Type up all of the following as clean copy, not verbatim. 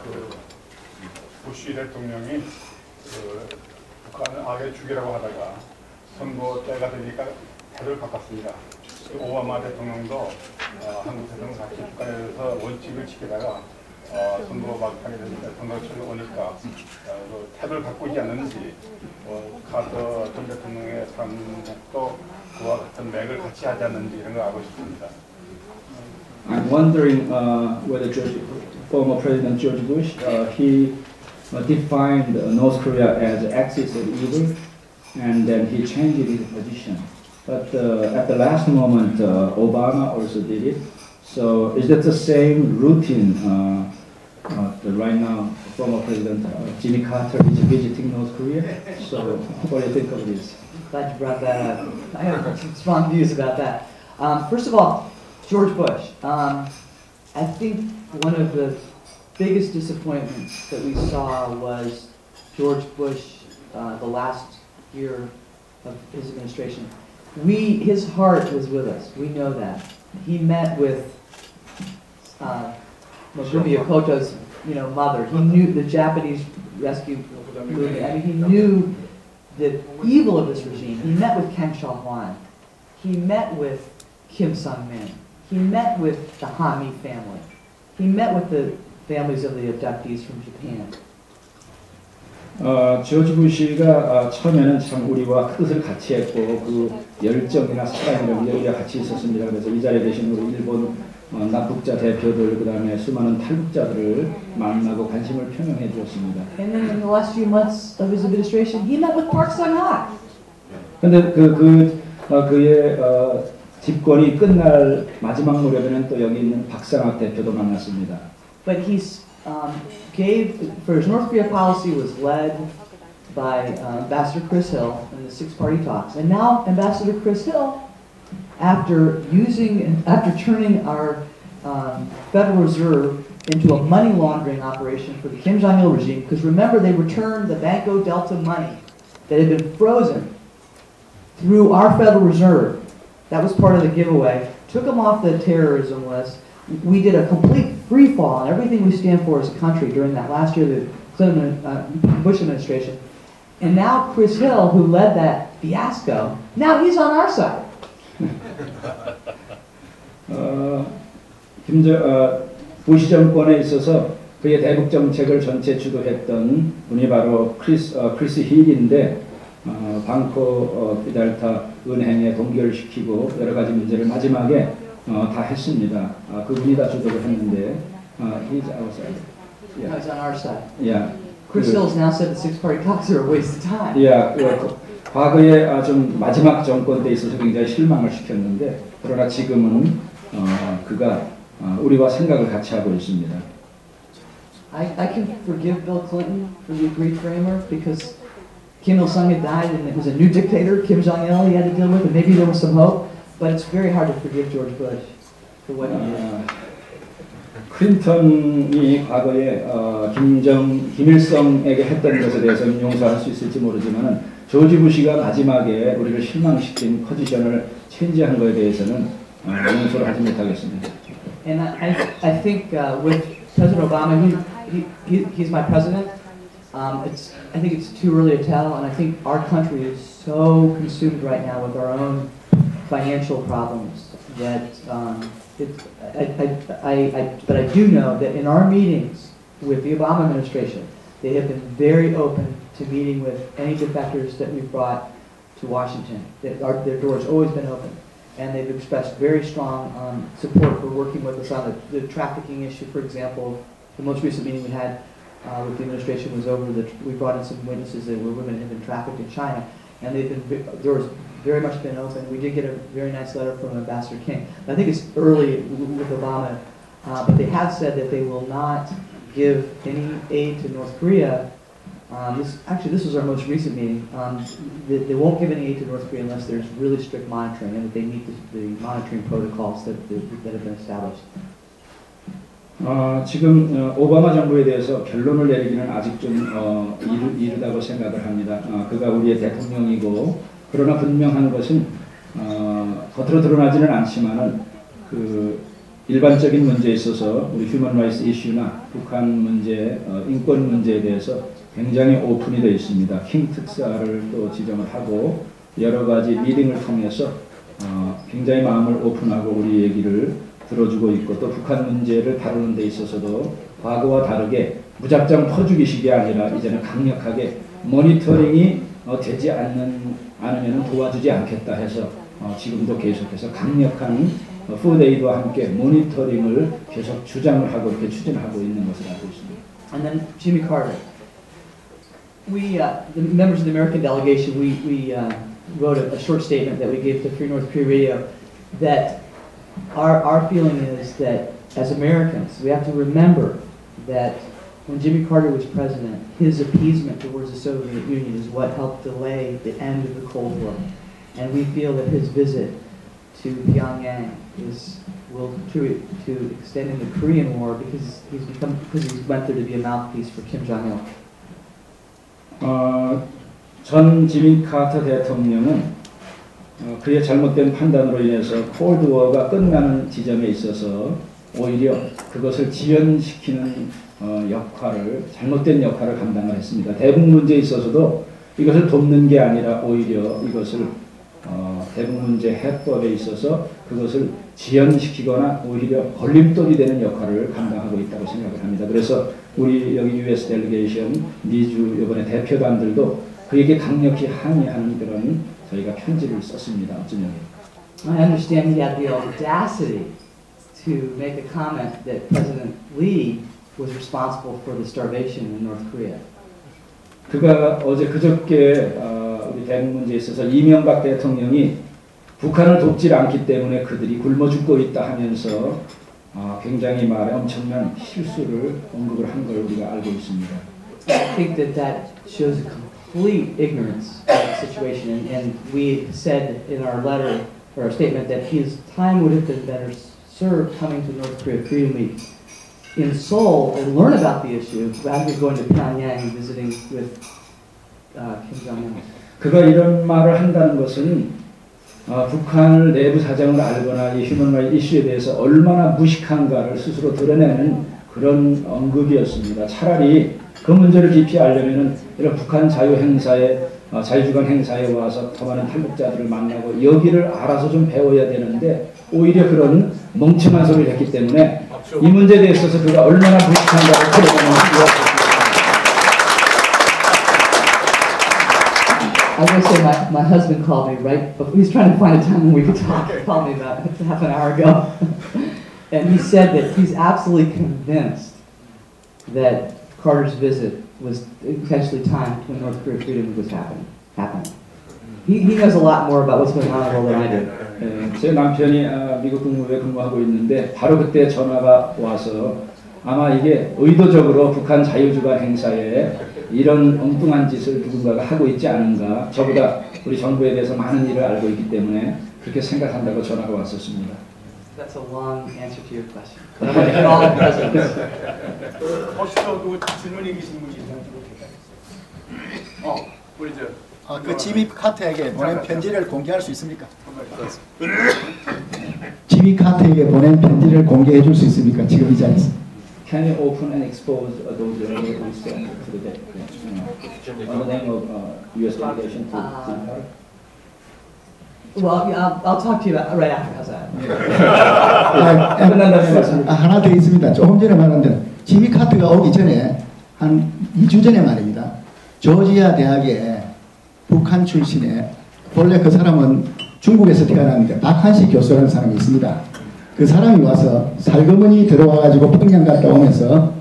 그 부시 대통령이 북한을 악의 죽이라고 하다가 선거 때가 되니까 태도를 바꿨습니다. 오바마 대통령도 한국 대통령 같이 북한에 대해서 원칙을 지키다가 선거 막판이 되니까 선거철로 오니까 태도를 바꾸지 않는지 카터 전 대통령의 삼국도 그와 같은 맥을 같이 하지 않는지 이런 걸 알고 싶습니다. I'm wondering whether former President George Bush he defined North Korea as axis of evil, and then he changed his position. But at the last moment, Obama also did it. So is that the same routine? Right now, former President Jimmy Carter is visiting North Korea. So what do you think of this? Glad you brought that up. I have strong views about that. First of all, George Bush. I think one of the biggest disappointments that we saw was George Bush, the last year of his administration. His heart was with us. We know that. He met with Megumi Okoto's, mother. He knew the Japanese rescue movement. I mean, he knew the evil of this regime. He met with Kang Chao-hwan. He met with Kim Sung-min. He met with the Hami family. He met with the families of the abductees from Japan. 조지 부시가 처음에는 참 우리와 뜻을 같이 했고 그 열정이나 사랑이나 우리가 같이 있었습니다. 그래서 이 자리에 계신 우리 일본 납북자 대표들 그다음에 수많은 탈북자들을 만나고 관심을 표명해 주었습니다. And then in the last few months of his administration, he met with Park Sang-ha. 근데 그의 집권이 끝날 마지막 무렵에는 또 여기 있는 박상학 대표도 만났습니다. But he's for his North Korea policy was led by Ambassador Chris Hill in the six-party talks, and now Ambassador Chris Hill, after turning our Federal Reserve into a money laundering operation for the Kim Jong-il regime, because remember they returned the Banco Delta money that had been frozen through our Federal Reserve. That was part of the giveaway. Took them off the terrorism list. We did a complete free fall on everything we stand for as a country during that last year of the Clinton Bush administration. And now Chris Hill, who led that fiasco, now he's on our side. 부시 정권에 있어서 그의 대북 정책을 전체 주도했던 분이 바로 크리스 힐인데 방코 피달타 은행에 동결시키고 여러 가지 문제를 마지막에 다 했습니다. 그분이 다 주도를 했는데 he's our side. Yeah. No, he's on our side. Yeah. Chris Hill's now said the six-party talks are a waste of time. Yeah. 과거에 좀 마지막 정권 때 있어서 굉장히 실망을 시켰는데 그러나 지금은 그가 우리와 생각을 같이 하고 있습니다. I can forgive Bill Clinton for the agreed framework because Kim Il-sung had died and it was a new dictator, Kim Jong-il, he had to deal with, and maybe there was some hope. But it's very hard to forgive George Bush for what he did. 클린턴이 과거에 김일성에게 했던 것에 대해서는 용서할 수 있을지 모르지만 조지 부시가 마지막에 우리를 실망시킨 포지션을 체인지한 것에 대해서는 용서를 하지 못하겠습니다. And I think with President Obama, he's my president. I think it's too early to tell, and I think our country is so consumed right now with our own financial problems that but I do know that in our meetings with the Obama administration, they have been very open to meeting with any defectors that we've brought to Washington. Their door's always been open, and they've expressed very strong support for working with us on the trafficking issue. For example, the most recent meeting we had with the administration was over we brought in some witnesses that were women had been trafficked in China, and doors very much been open. We did get a very nice letter from Ambassador King. I think it's early with Obama, but they have said that they will not give any aid to North Korea. This was our most recent meeting. They won't give any aid to North Korea unless there's really strict monitoring and that they meet the monitoring protocols that have been established. 지금 오바마 정부에 대해서 결론을 내리기는 아직 좀 이르다고 생각을 합니다. 그가 우리의 대통령이고 그러나 분명한 것은 겉으로 드러나지는 않지만은 일반적인 문제에 있어서 우리 휴먼 라이츠 이슈나 북한 문제, 인권 문제에 대해서 굉장히 오픈이 되어 있습니다. 킹 특사를 또 지정을 하고 여러 가지 미팅을 통해서 굉장히 마음을 오픈하고 우리 얘기를 들어주고 있고 또 북한 문제를 다루는 데 있어서도 과거와 다르게 무작정 퍼주기식이 아니라 이제는 강력하게 모니터링이 되지 않으면 도와주지 않겠다 해서 지금도 계속해서 강력한 푸드에이드와 함께 모니터링을 계속 주장을 하고 이렇게 추진하고 있는 것을 알고 있습니다. And then Jimmy Carter. We, the members of the American delegation, we wrote a short statement that we gave to Free North Korea Radio that our feeling is that as Americans, we have to remember that when Jimmy Carter was president, his appeasement towards the Soviet Union is what helped delay the end of the Cold War. And we feel that his visit to Pyongyang will contribute to extending the Korean War because he went there to be a mouthpiece for Kim Jong-il. 전 지미 카터 대통령은 그의 잘못된 판단으로 인해서 콜드워가 끝나는 지점에 있어서 오히려 그것을 지연시키는 잘못된 역할을 감당을 했습니다. 대북 문제에 있어서도 이것을 돕는 게 아니라 오히려 이것을 대북 문제 해법에 있어서 그것을 지연시키거나 오히려 걸림돌이 되는 역할을 감당하고 있다고 생각을 합니다. 그래서 우리 여기 US 델리게이션 미주 이번에 대표단들도 그에게 강력히 항의하는 그런 저희가 편지를 썼습니다. 어쩌면 I understand he had the audacity to make a comment that President Lee was responsible for the starvation in North Korea. 그가 어제 그저께 우리 대북 문제에 있어서 이명박 대통령이 북한을 돕질 않기 때문에 그들이 굶어 죽고 있다 하면서 굉장히 말에 엄청난 실수를 언급을 한 걸 우리가 알고 있습니다. I think that shows a complete ignorance of the situation, and we said in our letter or our statement that his time would have been better served coming to North Korea Freedom Week in Seoul and learn about the issue rather than going to Pyongyang and visiting with Kim Jong-un. 그가 이런 말을 한다는 것은 북한을 내부 사정을 알거나 이 휴먼 라이트 이슈에 대해서 얼마나 무식한가를 스스로 드러내는 그런 언급이었습니다. 차라리 그 문제를 깊이 알려면은 이런 북한 자유행사에 자유주간 행사에 와서 더 많은 탈북자들을 만나고 여기를 알아서 좀 배워야 되는데 오히려 그런 멍청한 소리를 했기 때문에 이 문제에 대해서 그가 얼마나 무식한가를 드러내는 것입니다. I was going to say, my husband called me right before, he's trying to find a time when we could talk. He called me about half an hour ago. And he said that he's absolutely convinced that Carter's visit was intentionally timed when North Korea Freedom was happening. He knows a lot more about what's going on in the world than I do. 제 남편이 미국 국무부에 근무하고 있는데 바로 그때 전화가 와서 아마 이게 의도적으로 북한 자유주간 행사에 이런 엉뚱한 짓을 누군가가 하고 있지 않은가. 저보다 우리 정부에 대해서 많은 일을 알고 있기 때문에 그렇게 생각한다고 전화가 왔었습니다. That's a long answer to your question. But all presidents. 혹시도 그 질문이 계신 분이 우리 그 지미 카터에게 보낸 편지를 공개할 수 있습니까? 지미 카터에게 보낸 편지를 공개해 줄 수 있습니까? 지금 이 자리에서. Can you open and expose those letters to the on the name of U.S. delegation to Jimmy Carter? Well, I'll talk to you about right after. How's that? 하나 더 있습니다. 조금 전에 말한 대로 지미 카터가 오기 전에 한 2주 전에 말입니다. 조지아 대학에 북한 출신의 본래 그 사람은 중국에서 태어났는데 박한식 교수라는 사람이 있습니다. 그 사람이 와서 살그머니 들어와가지고 평양 갔다 오면서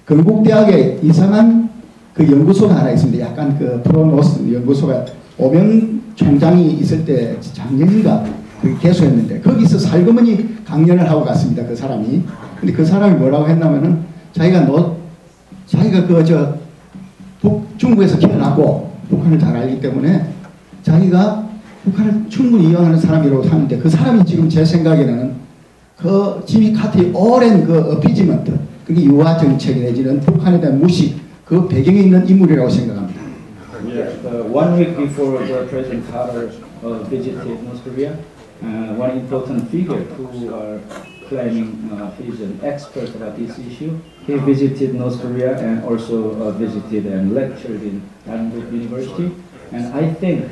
건국대학에 이상한 그 연구소가 하나 있습니다. 약간 그 프로노스 연구소가 오명 총장이 있을 때 작년인가 그게 개소했는데 거기서 살그머니 강연을 하고 갔습니다. 그 사람이. 근데 그 사람이 뭐라고 했냐면은 자기가 중국에서 태어나고 북한을 잘 알기 때문에 자기가 북한을 충분히 이해하는 사람이라고 하는데 그 사람이 지금 제 생각에는 그 지미 카터의 오랜 그 어피지먼트, 그게 유화 정책 내지는 북한에 대한 무식, 그 배경에 있는 인물이라고 생각합니다. One week before the President Carter visited North Korea, one important figure who claiming he's an expert about this issue. He visited North Korea and also visited and lectured in Dankook University. And I think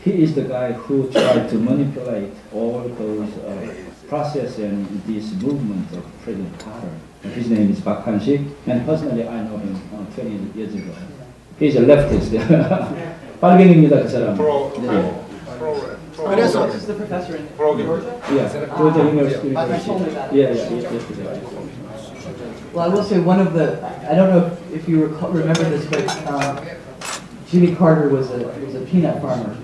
he is the guy who tried to manipulate all those process and this movement of President Carter. His name is Park Han-sik, and personally I know him 20 years ago. He's a leftist. 빨갱입니다, 그 사람. 그래서 This is the professor in Georgia? Yeah, Georgia University. I told me that. Yeah, yesterday. Well, I will say one of the, I don't know if you remember this, but Jimmy Carter was a peanut farmer.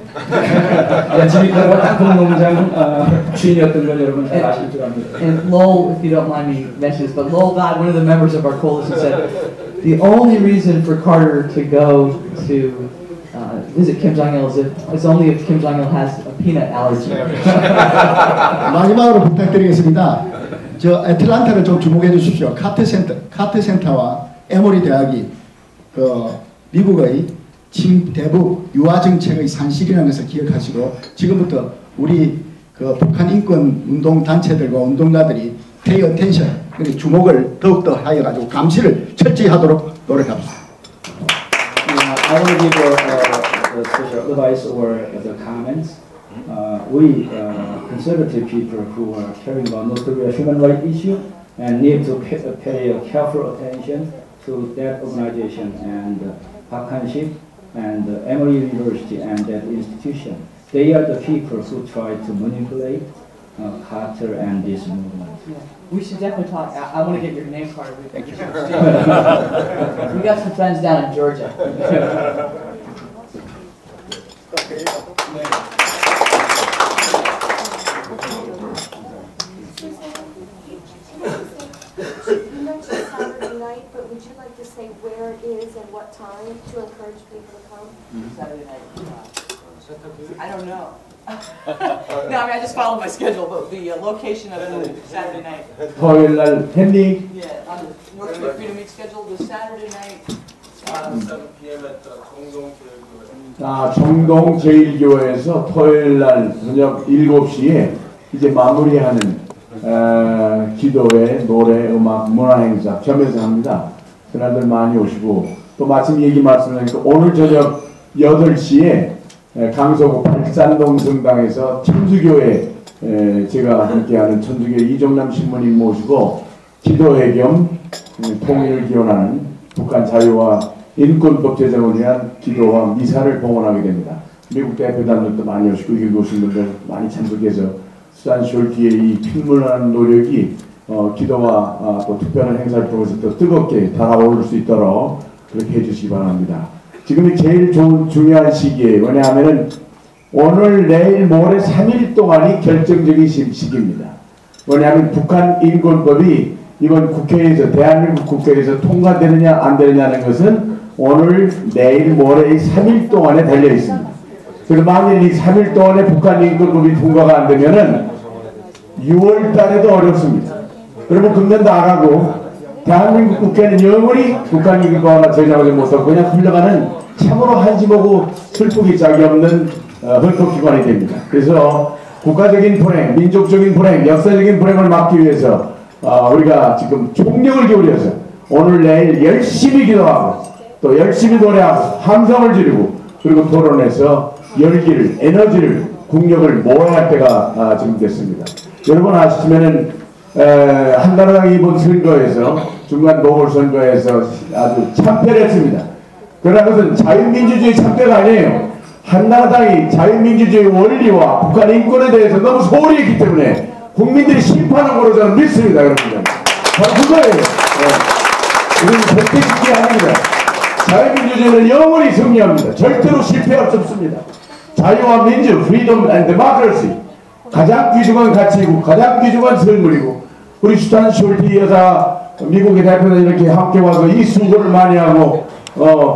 지미 카터가 땅콩 농장 주인이었던 걸 여러분 잘 아실 줄 압니다. And Lowell, if you don't mind me mentioning this, but Lowell God, one of the members of our coalition, said the only reason for Carter to go to visit Kim Jong-il is only if Kim Jong-il has a peanut allergy. 마지막으로 부탁드리겠습니다. 저 애틀란타를 좀 주목해 주십시오. 카트 센터와 에모리 대학이 그 미국의 대북 유화 정책의 산실이라는 것을 기억하시고 지금부터 우리 그 북한 인권 운동 단체들과 운동가들이 pay attention, 주목을 더욱더 하여 가지고 감시를 철저히 하도록 노력합시다. I want to give a special advice or the comments. We conservative people who are caring about North Korea human rights issue and need to pay careful attention to that organization and Park Han-sik and Emory University and that institution. They are the people who try to manipulate Carter and this movement. We should definitely talk. I want to get your name card. Thank you. We got some friends down in Georgia. You mentioned Saturday night, but would you like to say where it is and what time to encourage people to come? Saturday night. I don't know. No, I mean I just followed my schedule, but the location of the Saturday night. 토요일 날 헨리 Yeah, on the North Korea Freedom Week schedule, the Saturday night. 7 p.m. at 정동 제1교회에서 토요일 날 저녁 7시에 이제 마무리하는 기도회, 노래, 음악, 문화 행사 겸해서 합니다. 그날들 많이 오시고 또 마침 얘기 말씀하니까 오늘 저녁 8시에 강서구 발산동 성당에서 천주교회 제가 함께하는 천주교 이종남 신부님 모시고 기도회 겸 통일을 기원하는 북한 자유와 인권법 제정을 위한 기도와 미사를 봉헌하게 됩니다. 미국 대표단들도 많이 오시고 여기 오신 분들 많이 참석해서 수잔 숄티의 이 필물하는 노력이 기도와 또 특별한 행사를 통해서 더 뜨겁게 달아오를 수 있도록 그렇게 해주시기 바랍니다. 지금이 제일 중요한 시기예요. 왜냐하면은 오늘, 내일, 모레 3일 동안이 결정적인 시기입니다. 왜냐하면 북한 인권법이 이번 국회에서, 대한민국 국회에서 통과되느냐 안 되느냐는 것은 오늘, 내일, 모레 3일 동안에 달려 있습니다. 그래서 만일 이 3일 동안에 북한 인권법이 통과가 안 되면은 6월 달에도 어렵습니다. 그러면 금년 나가고 대한민국 국회는 영원히 북한 인권법을 제정하지 못하고 그냥 흘러가는 참으로 한심하고 슬프기 짝이 없는 헌법기관이 됩니다. 그래서 국가적인 불행, 민족적인 불행, 역사적인 불행을 막기 위해서 우리가 지금 총력을 기울여서 오늘 내일 열심히 기도하고 또 열심히 노래하고 함성을 지르고 그리고 토론해서 열기를, 에너지를, 국력을 모아야 할 때가 지금 됐습니다. 여러분 아시면은 한나라당 이번 선거에서 중간 보궐선거에서 아주 참패를 했습니다. 그러나 그것은 자유민주주의 참패가 아니에요. 한나라당이 자유민주주의 원리와 북한 인권에 대해서 너무 소홀히 했기 때문에 국민들이 심판한 거로 저는 믿습니다. 여러분들. 바로 그거예요. 우리는 절대 쉽게 아닙니다. 자유민주주의는 영원히 승리합니다. 절대로 실패할 수 없습니다. 자유와 민주, freedom and democracy. 가장 귀중한 가치이고 가장 귀중한 선물이고 우리 수잔 숄티 여사 미국의 대표단 이렇게 함께 와서 이 수고를 많이 하고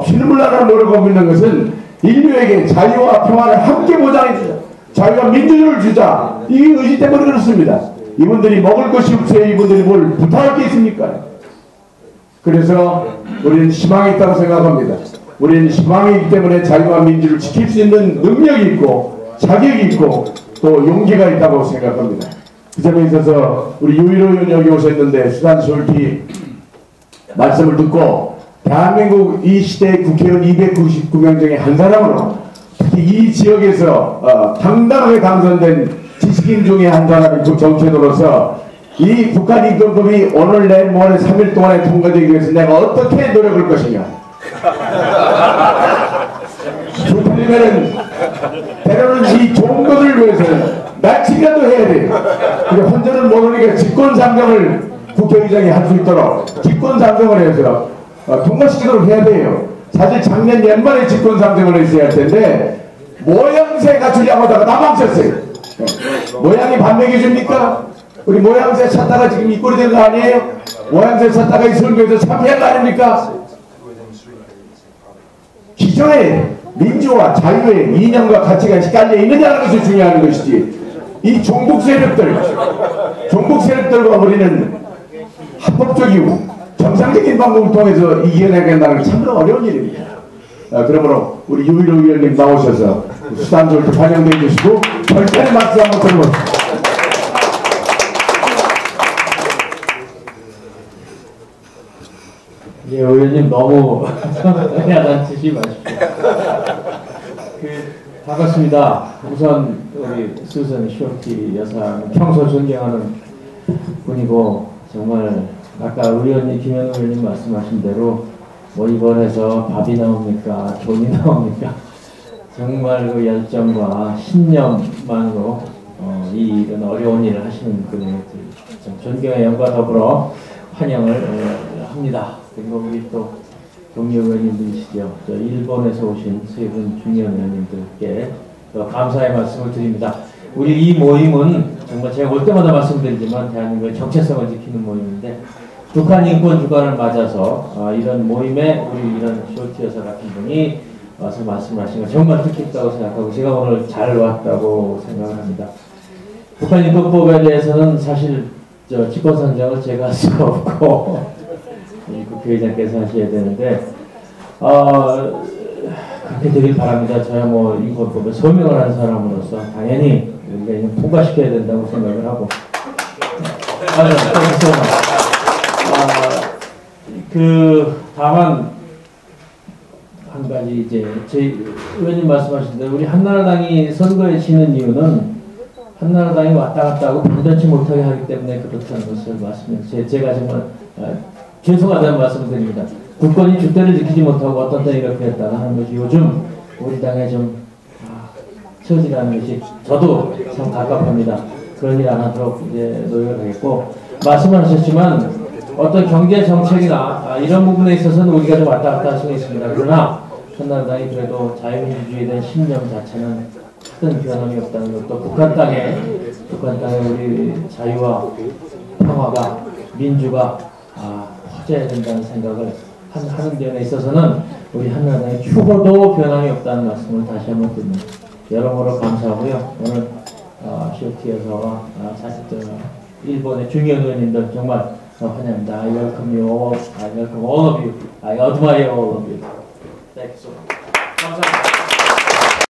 피눈물 나는 노력하고 있는 것은 인류에게 자유와 평화를 함께 보장해 주자. 자유와 민주주의를 주자. 이 의지 때문에 그렇습니다. 이분들이 먹을 것이 없어요. 이분들이 뭘 부탁할 게 있습니까? 그래서 우리는 희망이 있다고 생각합니다. 우리는 희망이 있기 때문에 자유와 민주를 지킬 수 있는 능력이 있고 자격이 있고 또 용기가 있다고 생각합니다. 그 점에 있어서 우리 유일호 의원 여기 오셨는데 수산 솔티 말씀을 듣고 대한민국 이 시대의 국회의원 299명 중에 한 사람으로 특히 이 지역에서 당당하게 당선된 지식인 중에 한 사람이 정치인으로서 이 북한 인권법이 오늘 내일 모레 3일 동안에 통과되기 위해서 내가 어떻게 노력할 것이냐. 부풀리면은 때로는 이 좋은 것을 위해서는 날치기라도 해야 돼요. 근데 혼자는 모르니까 직권상정을 국회의장이 할 수 있도록 직권상정을 해서 통과시키도록 해야 돼요. 사실 작년 연말에 직권상정을 했어야 할 텐데 모양새 갖추려고 하다가 다 망쳤어요. 모양이 반맥이 줍니까? 우리 모양새 찾다가 지금 이 꼴이 된 거 아니에요? 모양새 찾다가 이 선거에서 참여한 거 아닙니까? 기존의 민주와 자유의 이념과 가치가 깔려 있느냐는 것이 중요한 것이지, 이 종북 세력들과 우리는 합법적이고 정상적인 방법을 통해서 이겨내겠다는 게 참으로 어려운 일입니다. 그러므로 우리 유일호 의원님 나오셔서 수단 좋을 때 환영해 주시고 절단의 박수 한번 들어보십시오. 예, 의원님 너무 야단치지 마십시오. 반갑습니다. 우선 우리 수선 쇼티 여사 평소 존경하는 분이고, 정말 아까 의원님 김현우 의원님 말씀하신 대로 뭐 이번에서 밥이 나옵니까 돈이 나옵니까, 정말 그 열정과 신념만으로 이런 어려운 일을 하시는 분에 존경의 영과 더불어 환영을 합니다. 그리고 우리 또 동료 의원님들이시죠. 저 일본에서 오신 세 분 중요한 의원님들께 감사의 말씀을 드립니다. 우리 이 모임은 정말 제가 올 때마다 말씀드리지만 대한민국의 정체성을 지키는 모임인데, 북한 인권 주간을 맞아서 이런 모임에 우리 이런 쇼티 여사 같은 분이 와서 말씀하신 거 정말 뜻깊다고 생각하고 제가 오늘 잘 왔다고 생각을 합니다. 북한 인권법에 대해서는 사실 직권상정을 제가 할 수가 없고 우리 국회의장께서 하셔야 되는데 그렇게 되길 바랍니다. 저야 뭐 인권법에 서명을 한 사람으로서 당연히 우리가 통과시켜야 된다고 생각을 하고 다만 한 가지 이제 저희 의원님 말씀하신 대로 우리 한나라당이 선거에 지는 이유는 한나라당이 왔다 갔다 하고 반전치 못하게 하기 때문에 그렇다는 것을 말씀드립니다. 제가 정말 죄송하다는 말씀을 드립니다. 국권이 주대를 지키지 못하고 어떤 때 이렇게 했다가 하는 것이 요즘 우리 당에 좀 처지라는 것이 저도 참 갑갑합니다. 그런 일 안 하도록 이제 노력을 하겠고, 말씀을 하셨지만 어떤 경제 정책이나 이런 부분에 있어서는 우리가 좀 왔다 갔다 할 수는 있습니다. 그러나 한나라당이 그래도 자유민주주의에 대한 신념 자체는 큰 변함이 없다는 것도, 북한 땅에 우리 자유와 평화가 민주가 퍼져야 된다는 생각을 하는 데에 있어서는 우리 한나라당이 죽어도 변함이 없다는 말씀을 다시 한번 드립니다. 여러모로 감사하고요. 오늘 쇼티 여사와 일본의 중요한 의원님들 정말 환영합니다. I welcome you all. I welcome all of you. I admire all of you. Thank you so much. 감사합니다.